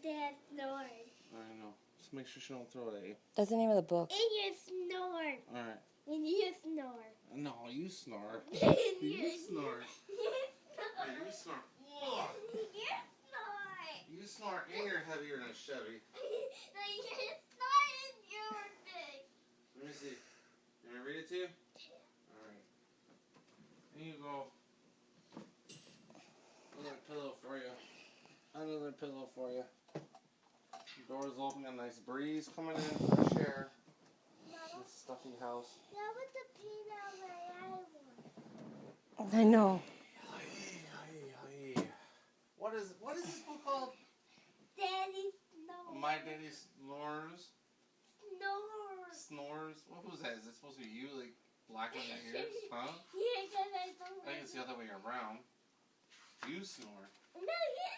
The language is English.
Dad Snores. I know. Just make sure she don't throw it at you. That's the name of the book. And you snore. Alright. And you snore. No, you snore. And You snore. You Hey, you snore. Ugh. You snore. You snore and you're heavier than a Chevy. No, you snore and you're big. Let me see. You want me to read it to you? Alright. Here you go. Another pillow for you. Another pillow for you. The door's open, got a nice breeze coming in, fresh air. This stuffy house. That was the peanut that I want. I know. What is this book called? Daddy Snores. My Daddy Snores. Snores. Snores? What was that? Is it supposed to be you, like, blacking your ears? Huh? Yeah, because I don't I think it's the other way around. You snore. No, you